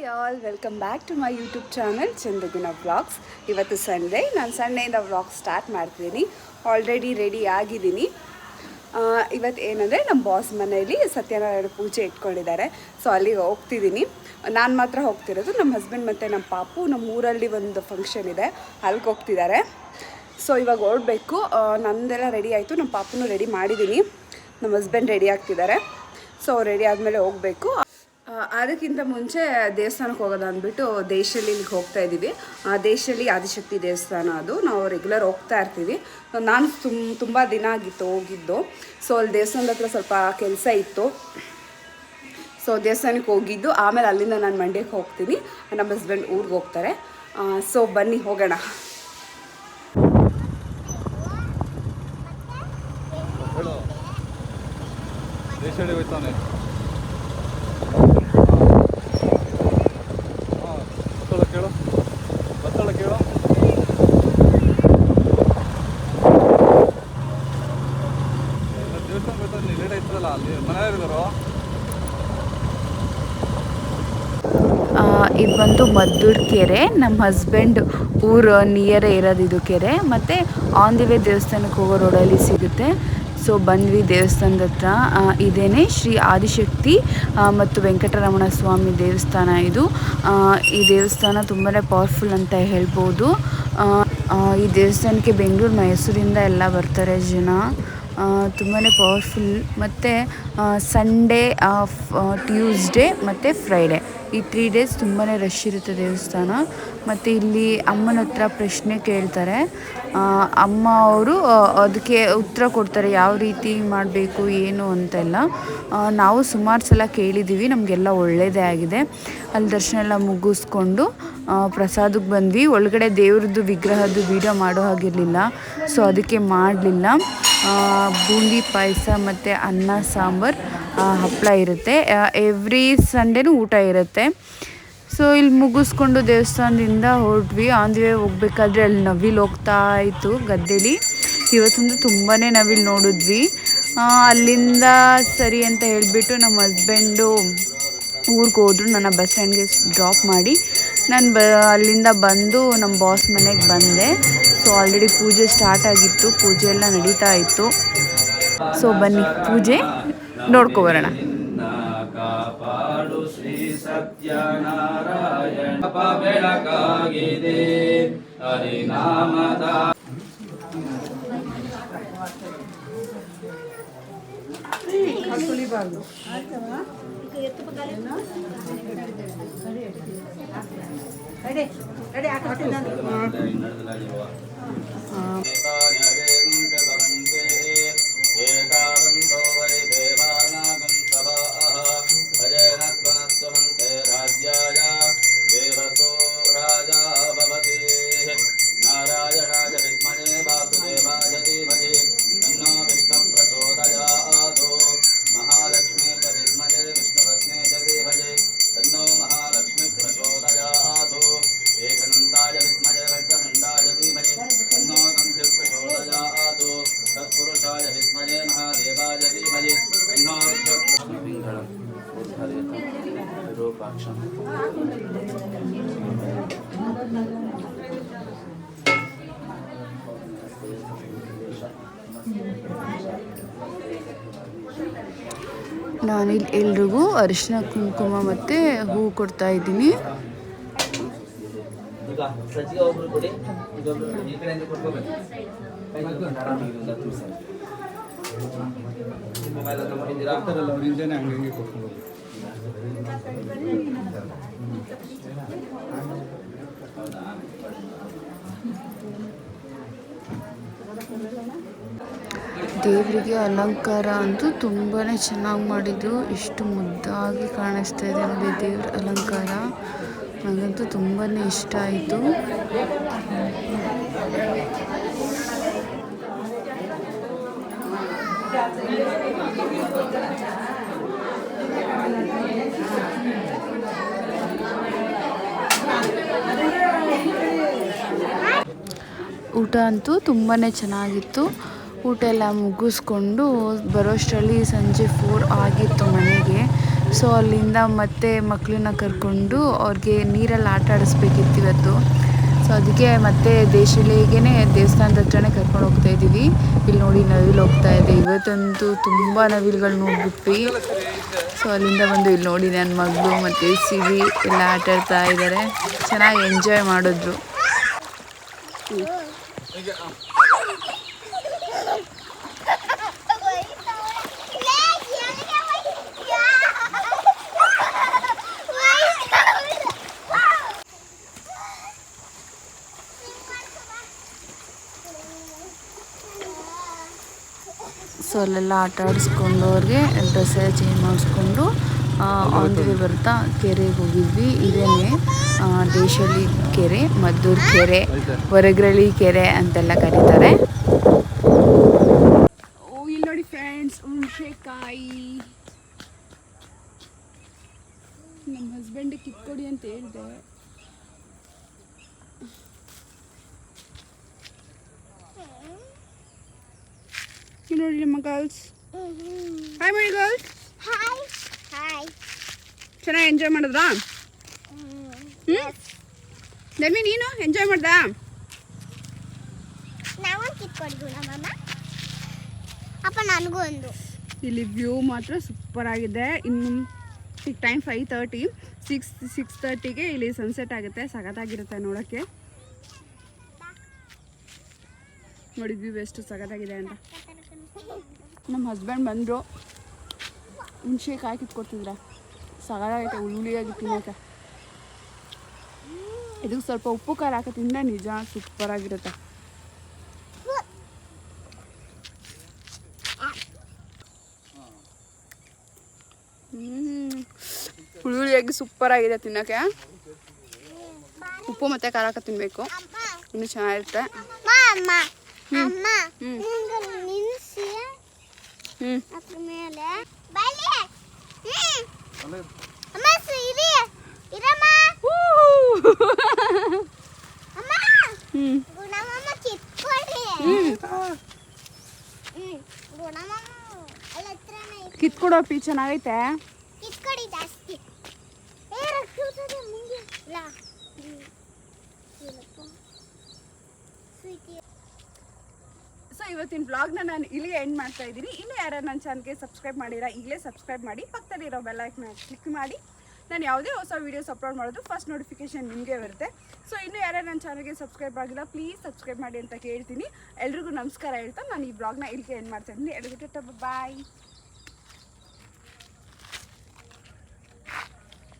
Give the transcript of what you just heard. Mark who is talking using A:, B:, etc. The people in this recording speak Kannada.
A: All welcome back to my YouTube channel Chandraguna vlogs. ಇವತ್ತು ಸಂಡೇ, ನಾನು ಸಂಡೆಯಿಂದ ವ್ಲಾಗ್ ಸ್ಟಾರ್ಟ್ ಮಾಡ್ತಿದ್ದೀನಿ. ಆಲ್ರೆಡಿ ರೆಡಿ ಆಗಿದ್ದೀನಿ. ಇವತ್ತು ಏನಂದರೆ ನಮ್ಮ ಬಾಸ್ ಮನೆಯಲ್ಲಿ ಸತ್ಯನಾರಾಯಣ ಪೂಜೆ ಇಟ್ಕೊಂಡಿದ್ದಾರೆ. ಸೊ ಅಲ್ಲಿಗೆ ಹೋಗ್ತಿದ್ದೀನಿ. ನಾನು ಮಾತ್ರ ಹೋಗ್ತಿರೋದು, ನಮ್ಮ ಹಸ್ಬೆಂಡ್ ಮತ್ತು ನಮ್ಮ ಪಾಪು ನಮ್ಮ ಊರಲ್ಲಿ ಒಂದು ಫಂಕ್ಷನ್ ಇದೆ, ಅಲ್ಲಿಗೆ ಹೋಗ್ತಿದ್ದಾರೆ. ಸೊ ಇವಾಗ ಹೊರಡಬೇಕು. ನಂದೆಲ್ಲ ರೆಡಿ ಆಯಿತು, ನಮ್ಮ ಪಾಪುನೂ ರೆಡಿ ಮಾಡಿದ್ದೀನಿ, ನಮ್ಮ ಹಸ್ಬೆಂಡ್ ರೆಡಿ ಆಗ್ತಿದ್ದಾರೆ. ಸೊ ರೆಡಿ ಆದಮೇಲೆ ಹೋಗಬೇಕು. ಅದಕ್ಕಿಂತ ಮುಂಚೆ ದೇವಸ್ಥಾನಕ್ಕೆ ಹೋಗೋದು ಅಂದ್ಬಿಟ್ಟು ದೇಶಲ್ಲಿಗೆ ಹೋಗ್ತಾ ಇದ್ದೀವಿ. ದೇಶಲ್ಲಿ ಆದಿಶಕ್ತಿ ದೇವಸ್ಥಾನ, ಅದು ನಾವು ರೆಗ್ಯುಲರ್ ಹೋಗ್ತಾ ಇರ್ತೀವಿ. ನಾನು ತುಂಬ ದಿನ ಆಗಿತ್ತು ಹೋಗಿದ್ದು. ಸೊ ಅಲ್ಲಿ ದೇವಸ್ಥಾನದ ಹತ್ರ ಸ್ವಲ್ಪ ಕೆಲಸ ಇತ್ತು. ಸೊ ದೇವಸ್ಥಾನಕ್ಕೆ ಹೋಗಿದ್ದು, ಆಮೇಲೆ ಅಲ್ಲಿಂದ ನಾನು ಮಂಡ್ಯಕ್ಕೆ ಹೋಗ್ತೀನಿ, ನಮ್ಮ ಹಸ್ಬೆಂಡ್ ಊರಿಗೆ ಹೋಗ್ತಾರೆ. ಸೊ ಬನ್ನಿ ಹೋಗೋಣ. ಇದು ಬಂದು ಮದ್ದೂರು ಕೆರೆ, ನಮ್ಮ ಹಸ್ಬೆಂಡ್ ಊರು ನಿಯರೇ ಇರೋದು ಇದು ಕೆರೆ. ಮತ್ತು ಆನ್ ದಿ ವೇ ದೇವಸ್ಥಾನಕ್ಕೆ ಹೋಗೋ ರೋಡಲ್ಲಿ ಸಿಗುತ್ತೆ. ಸೊ ಬಂದ್ವಿ ದೇವಸ್ಥಾನದ ಹತ್ರ. ಇದೇನೇ ಶ್ರೀ ಆದಿಶಕ್ತಿ ಮತ್ತು ವೆಂಕಟರಮಣ ಸ್ವಾಮಿ ದೇವಸ್ಥಾನ ಇದು. ಈ ದೇವಸ್ಥಾನ ತುಂಬಾ ಪವರ್ಫುಲ್ ಅಂತ ಹೇಳ್ಬೋದು. ಈ ದೇವಸ್ಥಾನಕ್ಕೆ ಬೆಂಗಳೂರು ಮೈಸೂರಿಂದ ಎಲ್ಲ ಬರ್ತಾರೆ ಜನ. ತುಂಬಾ ಪವರ್ಫುಲ್. ಮತ್ತು ಸಂಡೇ, ಟ್ಯೂಸ್ಡೇ ಮತ್ತು ಫ್ರೈಡೇ, ಈ 3 ಡೇಸ್ ತುಂಬಾ ರಶ್ ಇರುತ್ತೆ ದೇವಸ್ಥಾನ. ಮತ್ತು ಇಲ್ಲಿ ಅಮ್ಮನ ಹತ್ರ ಪ್ರಶ್ನೆ ಕೇಳ್ತಾರೆ. ಅಮ್ಮ ಅವರು ಅದಕ್ಕೆ ಉತ್ತರ ಕೊಡ್ತಾರೆ, ಯಾವ ರೀತಿ ಮಾಡಬೇಕು ಏನು ಅಂತೆಲ್ಲ. ನಾವು ಸುಮಾರು ಸಲ ಕೇಳಿದ್ದೀವಿ, ನಮಗೆಲ್ಲ ಒಳ್ಳೆಯದೇ ಆಗಿದೆ. ಅಲ್ಲಿ ದರ್ಶನ ಎಲ್ಲ ಮುಗಿಸ್ಕೊಂಡು ಪ್ರಸಾದಕ್ಕೆ ಬಂದ್ವಿ. ಒಳಗಡೆ ದೇವ್ರದ್ದು ವಿಗ್ರಹದ್ದು ವೀಡಿಯೋ ಮಾಡೋ ಹಾಗಿರಲಿಲ್ಲ, ಸೊ ಅದಕ್ಕೆ ಮಾಡಲಿಲ್ಲ. ಬೂಂದಿ ಪಾಯಸ ಮತ್ತು ಅನ್ನ ಸಾಂಬಾರು, ಹಪ್ಪಳ ಇರುತ್ತೆ. ಎವ್ರಿ ಸಂಡೇನೂ ಊಟ ಇರುತ್ತೆ. ಸೊ ಇಲ್ಲಿ ಮುಗಿಸ್ಕೊಂಡು ದೇವಸ್ಥಾನದಿಂದ ಹೊರಟ್ವಿ. ಆನ್ ದಿ ವೇ ಹೋಗ್ಬೇಕಾದ್ರೆ ಅಲ್ಲಿ ನವಿಲು ಹೋಗ್ತಾ ಇತ್ತು ಗದ್ದೆಲಿ. ಇವತ್ತೊಂದು ತುಂಬಾ ನವಿಲು ನೋಡಿದ್ವಿ. ಅಲ್ಲಿಂದ ಸರಿ ಅಂತ ಹೇಳಿಬಿಟ್ಟು ನಮ್ಮ ಹಸ್ಬೆಂಡು ಊರಿಗೆ ಹೋದ್ರು. ನನ್ನ ಬಸ್ ಸ್ಟ್ಯಾಂಡ್ಗೆ ಡ್ರಾಪ್ ಮಾಡಿ ನಾನು ಅಲ್ಲಿಂದ ಬಂದು ನಮ್ಮ ಬಾಸ್ ಮನೆಗೆ ಬಂದೆ. ಸೊ ಆಲ್ರೆಡಿ ಪೂಜೆ ಸ್ಟಾರ್ಟ್ ಆಗಿತ್ತು, ಪೂಜೆ ಎಲ್ಲ ನಡೀತಾ ಇತ್ತು. ಸೊ ಬನ್ನಿ ಪೂಜೆ ನೋಡ್ಕೊಬರೋಣ.
B: ಕಾಪಾಡು ಶ್ರೀ ಸತ್ಯನಾರಾಯಣ ಬೆಳಕಾಗಿದೆ ಹರಿನಾಮದ
A: ನಾನಿಲ್ಲಿ ಎಲ್ರಿಗೂ ಅರಿಶಿನ ಕುಂಕುಮ ಮತ್ತು ಹೂ ಕೊಡ್ತಾ ಇದ್ದೀನಿ. ದೇವರಿಗೆ ಅಲಂಕಾರ ಅಂತೂ ತುಂಬಾ ಚೆನ್ನಾಗಿ ಮಾಡಿದ್ರು. ಇಷ್ಟು ಮುದ್ದಾಗಿ ಕಾಣಿಸ್ತಾ ಇದೆ ನೋಡಿ ದೇವ್ರ ಅಲಂಕಾರ. ನನಗಂತೂ ತುಂಬಾ ಇಷ್ಟ ಆಯಿತು. ಊಟ ಅಂತೂ ತುಂಬಾ ಚೆನ್ನಾಗಿತ್ತು. ಊಟ ಎಲ್ಲ ಮುಗಿಸ್ಕೊಂಡು ಬರೋಷ್ಟರಲ್ಲಿ ಸಂಜೆ 4 ಆಗಿತ್ತು ಮನೆಗೆ. ಸೊ ಅಲ್ಲಿಂದ ಮತ್ತೆ ಮಕ್ಕಳನ್ನ ಕರ್ಕೊಂಡು ಅವ್ರಿಗೆ ನೀರಲ್ಲಿ ಆಟ ಆಡಿಸ್ಬೇಕಿತ್ತು ಇವತ್ತು. ಸೊ ಅದಕ್ಕೆ ಮತ್ತೆ ದೇಶಲಿಗೇ ದೇವಸ್ಥಾನದ ಹತ್ರನೇ ಕರ್ಕೊಂಡು ಹೋಗ್ತಾ ಇದ್ದೀವಿ. ಇಲ್ಲಿ ನೋಡಿ ನವಿಲು ಹೋಗ್ತಾ ಇದೆ. ಇವತ್ತಂತೂ ತುಂಬ ನವಿಲುಗಳು ನೋಡ್ಬಿಟ್ವಿ. ಸೊ ಅಲ್ಲಿಂದ ಬಂದು ಇಲ್ಲಿ ನೋಡಿ ನನ್ನ ಮಗಳು ಮತ್ತು ಸಿವಿ ಎಲ್ಲ ಆಟ ಆಡ್ತಾ ಇದ್ದಾರೆ. ಚೆನ್ನಾಗಿ ಎಂಜಾಯ್ ಮಾಡಿದ್ರು. ಸೊ ಅಲ್ಲೆಲ್ಲ ಆಟ ಆಡಿಸ್ಕೊಂಡು ಅವ್ರಿಗೆ ಡ್ರೆಸ್ ಎಲ್ಲ ಚೇಂಜ್ ಮಾಡಿಸ್ಕೊಂಡು ಆನ್ ದಿ ವೇ ಬರ್ತಾ ಕೆರೆಗೆ ಹೋಗಿದ್ವಿ. ಇದೇನೆ ದೇಶಲಿ ಕೆರೆ, ಮದ್ದೂರು ಕೆರೆ, ಹೊರಗ್ರಳ್ಳಿ ಕೆರೆ ಅಂತೆಲ್ಲ ಕರೀತಾರೆ. ಇಲ್ಲಿ ನೋಡಿ ಫ್ರೆಂಡ್ಸ್, ಹುಣಸೆಕಾಯಿ ನಮ್ಮ ಹಸ್ಬೆಂಡ್ ಕಿತ್ಕೊಡಿ ಅಂತ ಹೇಳಿದೆ. ನೋಡಿ ನಮ್ಮ girls. Hi my girls.
C: Hi hi.
A: ಚೆನ್ನಾಗಿ ಎಂಜಾಯ್ ಮಾಡಿದ್ರಾ? ದಮ್ಮಿ ನೀನು ಎಂಜಾಯ್ ಮಾಡ್ದಾ?
C: ನಾವು ಕಿತ್ಕೊಡ್ದು ನಮ್ಮಮ್ಮ. ಅಪ್ಪ ನನಗೂ ಒಂದು.
A: ಇಲ್ಲಿ ವ್ಯೂ ಮಾತ್ರ ಸೂಪರ್ ಆಗಿದೆ. ಇನ್ನು ಈಗ ಟೈಮ್ 5:30, 6:30ಗೆ ಇಲ್ಲಿ ಸನ್ಸೆಟ್ ಆಗುತ್ತೆ. ಸಖತ್ತಾಗಿರುತ್ತೆ ನೋಡೋಕ್ಕೆ. ನೋಡಿ ವ್ಯೂ ಎಷ್ಟು ಸಖತ್ತಾಗಿದೆ ಅಂತ. ನಮ್ಮ ಹಸ್ಬೆಂಡ್ ಬಂದರು, ಹುಣಸೆಕಾಯಿ ಕಿತ್ಕೊಡ್ತಿದ್ರೆ ಸಖತ್ತಾಗೈತೆ, ಹುಳಿಯಾಗಿ ತಿನ್ನೋಕೆ. ಇದಕ್ಕೆ ಸ್ವಲ್ಪ ಉಪ್ಪು ಖಾರ ಹಾಕಿ ತಿಂದರೆ ನಿಜ ಸೂಪರ್ ಆಗಿರುತ್ತೆ. ಹುಳಿಯಾಗಿ ಸೂಪರ್ ಆಗಿದೆ ತಿನ್ನೋಕೆ. ಉಪ್ಪು ಮತ್ತು ಖಾರ ಹಾಕಿ ತಿನ್ನಬೇಕು, ಇನ್ನೂ ಚೆನ್ನಾಗಿರುತ್ತೆ.
C: ಅಮ್ಮ ನಿನ್ಸಿ ಅದ್ರ ಮೇಲೆ ಬಲಿ ಅಮ್ಮ ಇರಿ ಇರಮ್ಮ. ಅಮ್ಮ ಗುಣಮಮ್ಮ ಕಿತ್ಕೊಡಿ. ಗುಣಮಮ್ಮ ಅಲ್ಲಿ ಹತ್ರನೇ
A: ಕಿತ್ಕೊಡೋ ಪಿ ಚೆನ್ನಾಗೈತೆ.
C: ಕಿತ್ಕೊಡಿ ಜಾಸ್ತಿ. ರಕ್ಷಿಸೋದೆ ಮುಂದೆ ಇಲ್ಲ.
A: ಸೊ ಇವತ್ತಿನ ವ್ಲಾಗ್ನ ನಾನು ಇಲ್ಲಿಗೆ ಎಂಡ್ ಮಾಡ್ತಾ ಇದ್ದೀನಿ. ಇನ್ನೂ ಯಾರು ನನ್ನ ಚಾನಲ್ಗೆ ಸಬ್ಸ್ಕ್ರೈಬ್ ಮಾಡಿರಾ ಈಗಲೇ ಸಬ್ಸ್ಕ್ರೈಬ್ ಮಾಡಿ, ಪಕ್ಕದಲ್ಲಿರೋ ಬೆಲ್ ಐಕಾನ್ ಕ್ಲಿಕ್ ಮಾಡಿ. ನಾನು ಯಾವುದೇ ಹೊಸ ವೀಡಿಯೋಸ್ ಅಪ್ಲೋಡ್ ಮಾಡೋದು ಫಸ್ಟ್ ನೋಟಿಫಿಕೇಶನ್ ನಿಮಗೆ ಬರುತ್ತೆ. ಸೊ ಇನ್ನೂ ಯಾರು ನನ್ನ ಚಾನಲ್ಗೆ ಸಬ್ಸ್ಕ್ರೈಬ್ ಆಗಿಲ್ಲ ಪ್ಲೀಸ್ ಸಬ್ಸ್ಕ್ರೈಬ್ ಮಾಡಿ ಅಂತ ಕೇಳ್ತೀನಿ. ಎಲ್ರಿಗೂ ನಮಸ್ಕಾರ ಹೇಳ್ತಾ ನಾನು ಈ ವ್ಲಾಗ್ನ ಇಲ್ಲಿಗೆ ಎಂಡ್ ಮಾಡ್ತಾ ಇದ್ದೀನಿ. ಎಲ್ರಿಗೂ ಬಾಯ್.